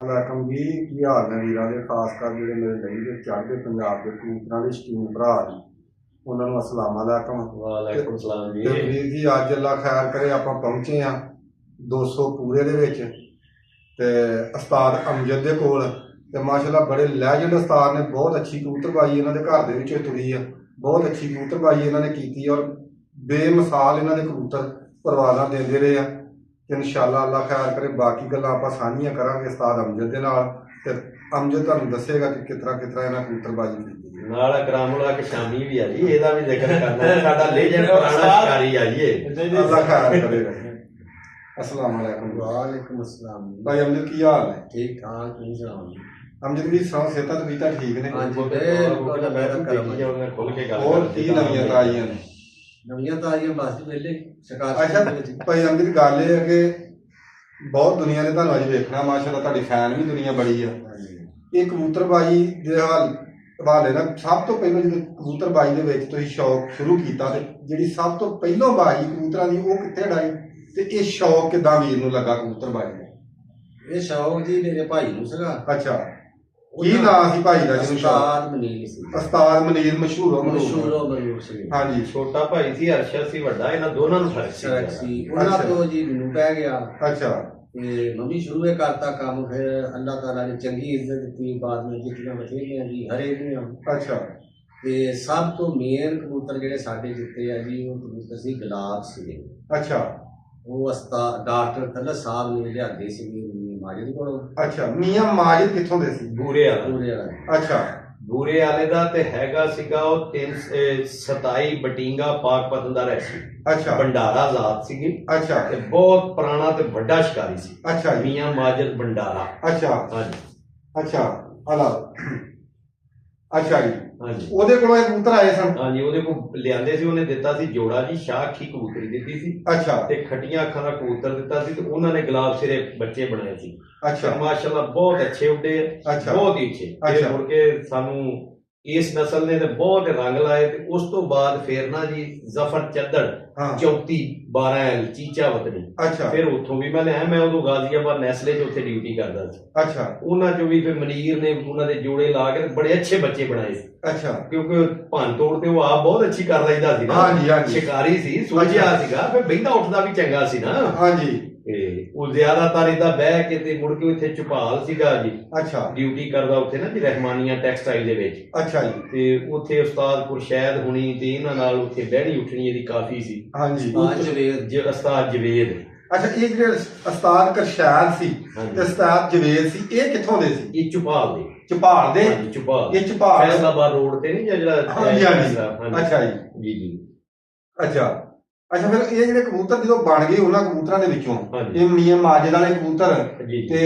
Welcome ਜੀ। ਕੀ ਹਾਲ ਨੇ ਵੀਰਾਂ ਦੇ, ਖਾਸ ਕਰ ਜਿਹੜੇ ਮੇਰੇ ਲਹਿੰਦੇ ਚੜ੍ਹਦੇ ਪੰਜਾਬ ਦੇ ਕਬੂਤਰਾਂ ਦੇ ਸ਼ੌਕੀਨ ਭਰਾ ਨੇ, ਉਹਨਾਂ ਨੂੰ ਅਸਲਾਮ ਵਾਲੇਕਮ। ਵਾਲੇਕੁਮ ਸਲਾਮ ਜੀ। ਤੇ ਵੀਰ ਜੀ ਅੱਜ ਅੱਲਾ ਖੈਰ ਕਰੇ ਆਪਾਂ ਪਹੁੰਚੇ ਆ 200 ਪੂਰੇ ਦੇ ਵਿੱਚ ਤੇ ਉਸਤਾਦ ਅਮਜਦ ਦੇ ਕੋਲ। ਤੇ ਮਾਸ਼ਾਅੱਲਾ ਬੜੇ ਲੈਜੈਂਡ ਉਸਤਾਦ ਨੇ, ਬਹੁਤ ਅੱਛੀ ਕਬੂਤਰਬਾਜੀ ਇਹਨਾਂ ਦੇ ਘਰ ਦੇ ਵਿੱਚ ਤੁਰੀ ਆ, ਬਹੁਤ ਅੱਛੀ ਕਬੂਤਰਬਾਜੀ ਇਹਨਾਂ ਨੇ ਕੀਤੀ ਔਰ ਬੇਮਿਸਾਲ ਇਹਨਾਂ ਦੇ ਕਬੂਤਰ ਪਰਵਾਜ਼ਾਂ ਦਿੰਦੇ ਰਹੇ ਆ। इंशाअल्लाह अल्लाह खैर करे। बाकी गल्लां आपां साझियां करांगे उस्ताद अमजद दे नाल ते अमजद तुहानूं दस्सेगा कि किस तरह इन्हां कबूतरबाजी कीती है। नाल करामुल हक शामी भी आ जी, ਇਹਦਾ ਵੀ ਜ਼ਿਕਰ ਕਰਨਾ ਹੈ। ਸਾਡਾ लेजेंड पुराना शिकारी आ जी। अल्लाह खैर करे। अस्सलाम वालेकुम। वालेकुम अस्सलाम भाई अमजद की हाल है? ठीक ठाक तुसीं सुणाओ। अमजद भी सौ सेहत तबीयत ठीक ने? हाँ जी बिल्कुल मेरा करम है। खुल के गल और की नवीं ताज़ियां ने? नवीं ताज़ियां बस वेले शिकार अच्छा भाई अमजद गल ये है कि बहुत दुनिया ने तुहानूं अज वेखना, माशाअल्लाह तुहाडी फैन भी दुनिया बड़ी है। ये कबूतरबाजी दे हवाले नाल सब तो पहले जो कबूतरबाजी दे विच तुसीं शौक शुरू कीता ते जिहड़ी सब तो पहलों बाजी कबूतरां दी वो कित्थे डाई ते ये शौक किदां वीर नूं लगा कबूतरबाजी दा? ये शौक जी मेरे भाई नूं सीगा। अच्छा की नाम सी भाई दा जिहनूं शौक? उस्ताद मनीर सी। उस्ताद मनीर मशहूर मशहूर सी। हाँ जी। ਛੋਟਾ ਭਾਈ ਸੀ, ਅਰਸ਼ਦ ਸੀ ਵੱਡਾ, ਇਹਨਾਂ ਦੋਨਾਂ ਨੂੰ ਫਰਕ शरक ਸੀ। सी उन्हां तो जी मैनूं पै गया अच्छा ते मैं भी शुरू ही करता काम। फिर अल्लाह ताला ने चंगी इज्जत दी, बाद में जितनियां बथेरियां जी हरे ने। अच्छा ते सब तो मेन कबूतर जिहड़े साडे जित्ते आ जी वो कबूतर सी गुलाब सी। अच्छा वो उस्ताद डॉक्टर तलत साहब ने लियादे सी माजिद कोलों। अच्छा मियां माजिद कित्थों दे सी? ਬੂਰੇ ਵਾਲਾ। पूरे वाला अच्छा ਬੂਰੇ ਵਾਲੇ ਦਾ ਤੇ ਹੈਗਾ ਸੀਗਾ ਉਹ 327 ਬਟਿੰਗਾ ਪਾਕਪਤਨ ਦਾ ਰਹਿਸੀ। अच्छा ਭੰਡਾਰਾ ਜ਼ਾਤ ਸੀਗੀ अच्छा ਤੇ ਬਹੁਤ ਪੁਰਾਣਾ ਤੇ ਵੱਡਾ ਸ਼ਿਕਾਰੀ ਸੀ। अच्छा जी। ਮੀਆਂ ਮਾਜਦ ਭੰਡਾਰਾ। अच्छा ਹਾਂਜੀ अच्छा अला अच्छा जी। ਹਾਂਜੀ ਉਹਦੇ ਕੋਲੋਂ ਇਹ ਕਬੂਤਰ ਆਏ ਸਨ? ਹਾਂਜੀ ਉਹਦੇ ਕੋਲ ਲਿਆਂਦੇ ਸੀ, ਉਹਨੇ ਦਿੱਤਾ ਸੀ ਜੋੜਾ ਜੀ, ਸ਼ਾਹ ਅੱਖੀ ਕਬੂਤਰੀ ਦਿੱਤੀ ਸੀ अच्छा ਤੇ ਖੱਟੀਆਂ ਅੱਖਾਂ ਦਾ ਕਬੂਤਰ ਦਿੱਤਾ ਸੀ ਤੇ ਉਹਨਾਂ ਨੇ ਗੁਲਾਬ ਸਿਰੇ ਬੱਚੇ ਬਣਾਏ ਸੀ। अच्छा ਮਾਸ਼ਾਅੱਲਾ ਬਹੁਤ ਅੱਛੇ ਉੱਡੇ, अच्छा ਬਹੁਤ ਹੀ ਅੱਛੇ। ਤੇ ਅੱਛਾ। ਮੁੜ ਕੇ ਸਾਨੂੰ ਇਸ ਨਸਲ ਨੇ ਤੇ ਬਹੁਤ ਰੰਗ ਲਾਏ ਤੇ ਉਸ ਤੋਂ ਬਾਅਦ ਫੇਰ ਨਾ ਜੀ ਜ਼ਫਰ ਚੱਦੜ हाँ 34 12 ਚੀਚਾ ਵਤਨੀ, अच्छा ਫਿਰ ਉੱਥੋਂ ਵੀ ਮੈਂ ਲਿਆ। ਮੈਂ ਉਦੋਂ ਗਾਜ਼ੀਆਬਾਦ ਨੈਸਲੇ 'ਚ ਉੱਥੇ ਡਿਊਟੀ ਕਰਦਾ ਸੀ। अच्छा ਉਹਨਾਂ 'ਚੋਂ ਵੀ ਫਿਰ ਮਨੀਰ ਨੇ ਉਹਨਾਂ ਦੇ ਜੋੜੇ ਲਾ ਕੇ ਬੜੇ ਅੱਛੇ ਬੱਚੇ ਬਣਾਏ ਸੀ, अच्छा ਕਿਉਂਕਿ ਭੰਨ ਤੋੜ ਤੇ ਉਹ ਆਪ ਬਹੁਤ ਅੱਛੀ ਕਰ ਲੈਂਦਾ ਸੀ ਨਾ। ਹਾਂਜੀ, ਹਾਂਜੀ। ਸ਼ਿਕਾਰੀ ਸੀ, ਸੋਝਿਆ ਸੀਗਾ, ਫਿਰ ਬਹਿੰਦਾ ਉੱਠਦਾ ਵੀ ਚੰਗਾ ਸੀ ਨਾ। हाँ जी। ਤੇ ਉਹ ਜ਼ਿਆਦਾਤਰ ਏਦਾਂ ਬਹਿ ਕੇ ਤੇ ਮੁੜ ਕੇ ਇੱਥੇ ਝੁਪਾਲ ਸੀਗਾ ਜੀ, अच्छा ਡਿਊਟੀ ਕਰਦਾ ਉੱਥੇ ਨਾ ਜੀ ਰਹਿਮਾਨੀਆ ਟੈਕਸਟਾਈਲ ਦੇ ਵਿੱਚ। अच्छा जी। ਤੇ ਉੱਥੇ ਉਸਤਾਦ ਖੁਰਸ਼ੈਦ ਹੁਣੀ ਤੇ ਇਹਨਾਂ ਨਾਲ ਉੱਥੇ ਬਹਿਣੀ ਉੱਠਣੀ ਇਹਦੀ ਕਾਫੀ ਸੀ। हाँ जी। उस्ताद जवेद। ਉਸਤਾਦ ਜਵੇਦ। अच्छा ये ਜਿਹੜੇ ਉਸਤਾਦ ਕਰਸ਼ੈਦ ਸੀ ਹਾਂਜੀ। ਤੇ ਉਸਤਾਦ ਜਵੇਦ ਸੀ, ਇਹ ਕਿੱਥੋਂ ਦੇ ਸੀ? ਇਹ ਝੁਪਾਲ ਦੇ। ਝਪਾਲ ਦੇ? ਹਾਂਜੀ ਝੁਪਾਲ। ਇਹ ਝਪਾਲ? ਫੈਸਲਾਬਾਦ ਰੋਡ ਤੇ ਨਹੀਂ ਜਿਹੜਾ ਹਾਂਜੀ ਹਾਂਜੀ। ਹਾਂਜੀ। अच्छा जी। ਜੀ ਜੀ। अच्छा अच्छा ਫਿਰ ਇਹ ਜਿਹੜੇ ਕਬੂਤਰ ਜਦੋਂ ਬਣ ਗਏ ਉਹਨਾਂ ਕਬੂਤਰਾਂ ਦੇ ਵਿੱਚੋਂ ਹਾਂਜੀ। ਇਹ ਮੀਆਂ ਮਾਜਦ ਵਾਲੇ ਕਬੂਤਰ ਜੀ ਜੀ। ਤੇ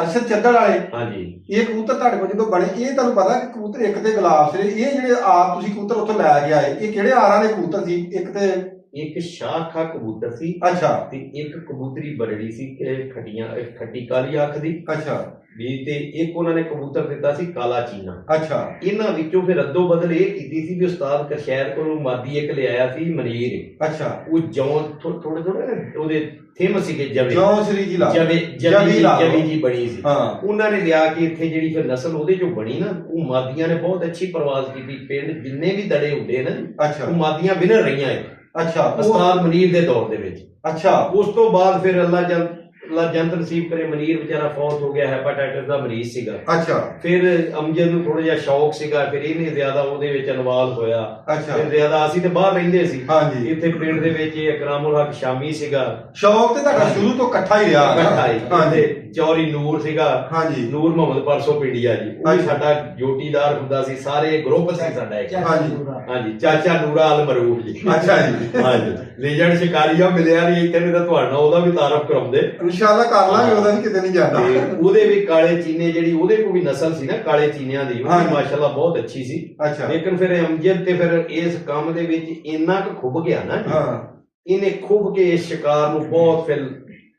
ਅਰਸ਼ਦ ਚੱਦੜ ਵਾਲੇ, ਹਾਂਜੀ ਇਹ ਕਬੂਤਰ ਤੁਹਾਡੇ ਕੋਲ ਜਦੋਂ ਬਣੇ, ਇਹ ਤੁਹਾਨੂੰ ਪਤਾ ਕਿ ਕਬੂਤਰ ਇੱਕ ਤੇ ਗੁਲਾਬ ਸਿਰੇ, ਇਹ ਜਿਹੜੇ ਆਪ ਤੁਸੀਂ ਕਬੂਤਰ ਉੱਥੋਂ ਲੈ ਕੇ ਆਏ, ਇਹ ਕਿਹੜੇ ਆਰਾਂ ਦੇ ਕਬੂਤਰ ਸੀ? ਇੱਕ ਤੇ ਇੱਕ ਸ਼ਾਖਾ ਕਬੂਤਰ ਸੀ ਅੱਛਾ ਤੇ ਇੱਕ ਕਬੂਤਰੀ ਬਰੜੀ ਸੀ ਕਿ ਖੱਟੀ ਕਾਲੀ ਅੱਖ ਦੀ ਅੱਛਾ ਵੀ, ਤੇ ਇੱਕ ਉਹਨਾਂ ਨੇ ਕਬੂਤਰ ਦਿੱਤਾ ਸੀ ਕਾਲਾ ਚੀਨਾ। ਅੱਛਾ ਇਹਨਾਂ ਵਿੱਚੋਂ ਫਿਰ ਅੱਧੋ ਬਦਲ ਇਹ ਕੀਤੀ ਸੀ ਵੀ ਉਸਤਾਦ ਕਰਸ਼ੈਦ ਕੋਲੋਂ ਮਾਦੀ ਇੱਕ ਲਿਆਇਆ ਸੀ ਮਨੀਰ। ਅੱਛਾ ਉਹ ਜੌਂ ਥੋੜੇ ਉਹਦੇ ਥਿਮ ਸੀਗੇ ਜਵੇ ਜੌਂ ਸ੍ਰੀ ਜੀ ਲਾ ਜਵੀ ਜੀ ਬਣੀ ਸੀ। ਹਾਂ ਉਹਨਾਂ ਨੇ ਲਿਆ ਕੇ ਇੱਥੇ ਜਿਹੜੀ ਫਿਰ ਨਸਲ ਉਹਦੇ ਚੋਂ ਬਣੀ ਨਾ, ਉਹ ਮਾਦੀਆਂ ਨੇ ਬਹੁਤ ਅੱਛੀ ਪਰਵਾਜ਼ ਕੀਤੀ। ਪਿੰਡ ਜਿੰਨੇ ਵੀ ਦੜੇ ਹੁੰਦੇ ਨਾ ਅੱਛਾ ਉਹ ਮਾਦੀਆਂ ਵਿਨਰ ਰਹੀਆਂ ਹੈ ਅੱਛਾ ਉਸਤਾਦ ਮਨੀਰ ਦੇ ਦੌਰ ਦੇ ਵਿੱਚ। ਅੱਛਾ ਉਸ ਤੋਂ ਬਾਅਦ ਫਿਰ ਅੱਲਾ ਜੰਤ ਨਸੀਬ ਕਰੇ, ਮਨੀਰ ਵਿਚਾਰਾ ਫੌਤ ਹੋ ਗਿਆ, ਹੈਪਾਟਾਈਟਸ ਦਾ ਮਰੀਜ਼ ਸੀਗਾ। ਅੱਛਾ ਫਿਰ ਅਮਜਦ ਨੂੰ ਥੋੜਾ ਜਿਹਾ ਸ਼ੌਕ ਸੀਗਾ, ਫਿਰ ਇਹਨੇ ਜ਼ਿਆਦਾ ਉਹਦੇ ਵਿੱਚ ਇਨਵਾਲਵ ਹੋਇਆ। ਅੱਛਾ ਫਿਰ ਜ਼ਿਆਦਾ ਅਸੀਂ ਤੇ ਬਾਹਰ ਰਹਿੰਦੇ ਸੀ, ਹਾਂਜੀ। ਇੱਥੇ ਪਿੰਡ ਦੇ ਵਿੱਚ ਇਕਰਾਮੁਲ ਹਕ ਸ਼ਾਮੀ ਸੀਗਾ। ਸ਼ੌਕ ਤੇ ਤੁਹਾਡਾ ਸ਼ੁਰੂ ਤੋਂ ਇਕੱਠਾ ਹੀ ਰਿਹਾ ਇਕੱਠਾ ਹੀ। ਹਾਂਜੀ ਤੇ ਚੌਰੀ ਨੂਰ ਸੀਗਾ, ਹਾਂਜੀ ਨੂਰ ਮੁਹੰਮਦ ਪਰਸੋਂ ਪਿੰਡੀਆ ਜੀ, ਉਹ ਵੀ ਅੱਛਾ। ਸਾਡਾ ਜੋਟੀਦਾਰ ਹੁੰਦਾ ਸੀ, ਸਾਰੇ ਗਰੁੱਪ ਸੀ ਸਾਡਾ ਇੱਕ। ਹਾਂਜੀ ਹਾਂਜੀ ਚਾਚਾ ਨੂਰਾ ਅਲ ਮਰੂਫ ਜੀ। ਅੱਛਾ ਜੀ। ਹਾਂਜੀ ਲੀਜੈਂਡ ਸ਼ਿਕਾਰੀਆ ਮਿਲਿਆ ਨਹੀਂ ਇੱਥੇ, ਨਹੀਂ ਤਾਂ ਤੁਹਾਡਾ ਉਹਦਾ ਵੀ ਤਾਰਫ ਕਰਾਉਂਦੇ। ਇਨਸ਼ਾਅੱਲਾ ਕਰ ਲਾਂਗੇ, ਉਹਦਾ ਵੀ ਕਿਤੇ ਨਹੀਂ ਜਾਂਦਾ। ਤੇ ਉਹਦੇ ਵੀ ਕਾਲੇ ਚੀਨੇ, ਜਿਹੜੀ ਉਹਦੇ ਕੋਲ ਵੀ ਨਸਲ ਸੀ ਨਾ ਕਾਲੇ ਚੀਨਿਆਂ ਦੀ, ਉਹ ਵੀ ਹਾਂਜੀ। ਮਾਸ਼ਾਅੱਲਾ ਬਹੁਤ ਅੱਛੀ ਸੀ। ਅੱਛਾ ਲੇਕਿਨ ਫਿਰ ਅਮਜਦ ਤੇ ਫਿਰ ਇਸ ਕੰਮ ਦੇ ਵਿੱਚ ਇੰਨਾ ਕੁ ਖੁੱਭ ਗਿਆ ਨਾ ਜੀ, ਹਾਂ ਇਹਨੇ ਖੁੱਭ ਕੇ ਇਸ ਸ਼ਿਕਾਰ ਨੂੰ ਬਹੁਤ ਫਿਰ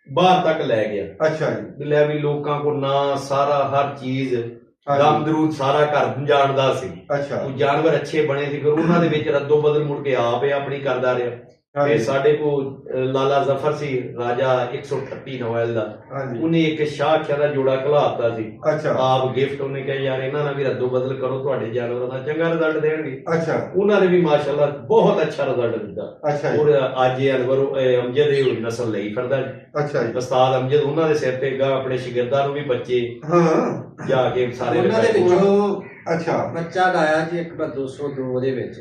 ਬਾਹਰ ਤੱਕ ਲੈ ਗਿਆ। ਅੱਛਾ ਜੀ। ਲੈ ਵੀ ਲੋਕਾਂ ਕੋਲ ਨਾ ਸਾਰਾ ਹਰ ਚੀਜ਼ ਹਾਂਜੀ। ਦਮ ਦਰੂਦ ਸਾਰਾ ਘਰ ਜਾਣਦਾ ਸੀ। ਅੱਛਾ ਉਹ ਜਾਨਵਰ ਅੱਛੇ ਬਣੇ ਸੀ, ਫਿਰ ਉਹਨਾਂ ਦੇ ਵਿੱਚ ਰੱਦੋ ਬਦਲ ਮੁੜ ਕੇ ਆਪੇ ਆਪਣੀ ਕਰਦਾ ਰਿਹਾ। ਤੇ ਸਾਡੇ ਕੋਲ ਲਾਲਾ ਜ਼ਫਰ ਸੀ ਰਾਜਾ 138 ਨੋਵੈਲ ਦਾ, ਹਾਂਜੀ ਉਹਨੇ ਇੱਕ ਸ਼ਾਹ ਅੱਖਿਆਂ ਦਾ ਜੋੜਾ ਘਲਾਤਾ ਸੀ ਅੱਛਾ ਆਪ ਗਿਫਟ। ਉਹਨੇ ਕਿਹਾ ਯਾਰ ਇਹਨਾਂ ਨਾਲ ਵੀ ਰੱਦੋ ਬਦਲ ਕਰੋ, ਤੁਹਾਡੇ ਜਾਨਵਰਾਂ ਦਾ ਚੰਗਾ ਰਿਜ਼ਲਟ ਦੇਣਗੇ। ਅੱਛਾ ਉਹਨਾਂ ਨੇ ਵੀ ਮਾਸ਼ਾਅੱਲਾ ਬਹੁਤ ਅੱਛਾ ਰਿਜ਼ਲਟ ਦਿੱਤਾ। ਅੱਛਾ ਜੀ ਔਰ ਅੱਜ ਇਹ ਅਨਵਰ ਅਮਜਦ ਇਹ ਨਸਲ ਲਈ ਫਿਰਦਾ ਜੀ। ਅੱਛਾ ਜੀ ਉਸਤਾਦ ਅਮਜਦ ਉਹਨਾਂ ਦੇ ਸਿਰ ਤੇ ਗਾ ਆਪਣੇ ਸ਼ਾਗਿਰਦਾਂ ਨੂੰ ਵੀ ਬੱਚੇ ਹਾਂ ਜਾ ਕੇ ਸਾਰੇ ਉਹਨਾਂ ਦੇ ਵਿੱਚੋਂ ਅੱਛਾ ਬੱਚਾ ਲਾਇਆ ਜੀ ਇੱਕ 202 ਦੇ ਵਿੱਚ,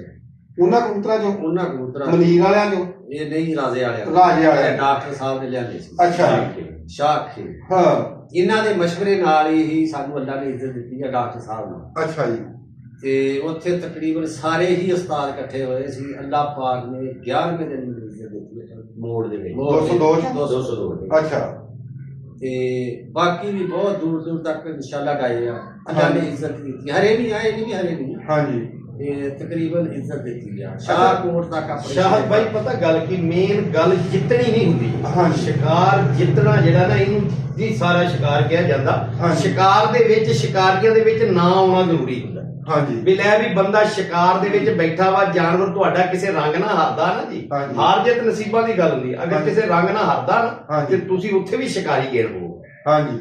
ਉਹਨਾਂ ਕਬੂਤਰਾਂ ਚੋਂ ਉਹਨਾਂ ਕਬੂਤਰਾਂ ਮਨੀਰ ਵਾਲਿਆਂ ਚੋਂ ਇਹ ਨਹੀਂ ਰਾਜੇ ਵਾਲਿਆਂ ਰਾਜੇ ਵਾਲਿਆਂ। ਡਾਕਟਰ ਸਾਹਿਬ ਨੇ ਲਿਆਂਦੇ ਸੀ ਅੱਛਾ ਸ਼ਾਖੀ। ਹਾਂ ਇਹਨਾਂ ਦੇ ਮਸ਼ਵਰੇ ਨਾਲ ਹੀ ਸਾਨੂੰ ਅੱਲਾ ਨੇ ਇੱਜ਼ਤ ਦਿੱਤੀ ਹੈ ਡਾਕਟਰ ਸਾਹਿਬ ਨੂੰ। ਅੱਛਾ ਜੀ ਤੇ ਉੱਥੇ ਤਕਰੀਬਨ ਸਾਰੇ ਹੀ ਉਸਤਾਦ ਇਕੱਠੇ ਹੋਏ ਸੀ। ਅੱਲਾ ਪਾਕ ਨੇ 11ਵੇਂ ਦਿਨ ਨੂੰ ਇੱਜ਼ਤ ਦਿੱਤੀ ਹੈ ਮੋੜ ਦੇ ਵਿੱਚ 202 ਚ? 202 ਅੱਛਾ ਤੇ ਬਾਕੀ ਵੀ ਬਹੁਤ ਦੂਰ ਦੂਰ ਤੱਕ ਇਨਸ਼ਾਅੱਲਾ ਗਏ ਆ। ਅੱਲਾ ਨੇ ਇੱਜ਼ਤ ਦਿੱਤੀ, ਹਰੇ ਵੀ ਆਏ ਨਹੀਂ ਵੀ ਹਰੇ ਨਹੀਂ, ਹਾਂਜੀ ਤੇ ਤਕਰੀਬਨ ਇੱਜ਼ਤ ਦਿੱਤੀ ਆ। ਸ਼ਾਹਕੋਟ ਤੱਕ ਆਪਣੇ ਸ਼ਾਹਦ ਭਾਈ ਪਤਾ ਗੱਲ ਕੀ ਮੇਨ ਗੱਲ ਜਿੱਤਣੀ ਨਹੀਂ ਹੁੰਦੀ। ਹਾਂਜੀ। ਸ਼ਿਕਾਰ ਜਿੱਤਣਾ ਜਿਹੜਾ ਨਾ ਇਹਨੂੰ ਜੀ ਸਾਰਾ ਸ਼ਿਕਾਰ ਕਿਹਾ ਜਾਂਦਾ। ਹਾਂਜੀ। ਸ਼ਿਕਾਰ ਦੇ ਵਿੱਚ ਸ਼ਿਕਾਰੀਆਂ ਦੇ ਵਿੱਚ ਨਾ ਆਉਣਾ ਜ਼ਰੂਰੀ ਹੁੰਦਾ। ਹਾਂਜੀ ਵੀ ਲੈ ਵੀ ਬੰਦਾ ਸ਼ਿਕਾਰ ਦੇ ਵਿੱਚ ਬੈਠਾ ਵਾ, ਜਾਨਵਰ ਤੁਹਾਡਾ ਕਿਸੇ ਰੰਗ ਨਾਲ ਹਾਰਦਾ ਨਾ ਜੀ, ਹਾਂਜੀ। ਹਾਰ ਜਿੱਤ ਨਸੀਬਾਂ ਦੀ ਗੱਲ ਹੁੰਦੀ। ਅਗਰ ਹਾਂਜੀ। ਕਿਸੇ ਰੰਗ ਨਾਲ ਹਾਰਦਾ ਨਾ ਹਾਂਜੀ। ਤੇ ਤੁਸੀਂ ਉੱਥੇ ਵੀ ਸ਼ਿਕਾਰੀ ਗੇੜ ਹੋ। ਹਾਂਜੀ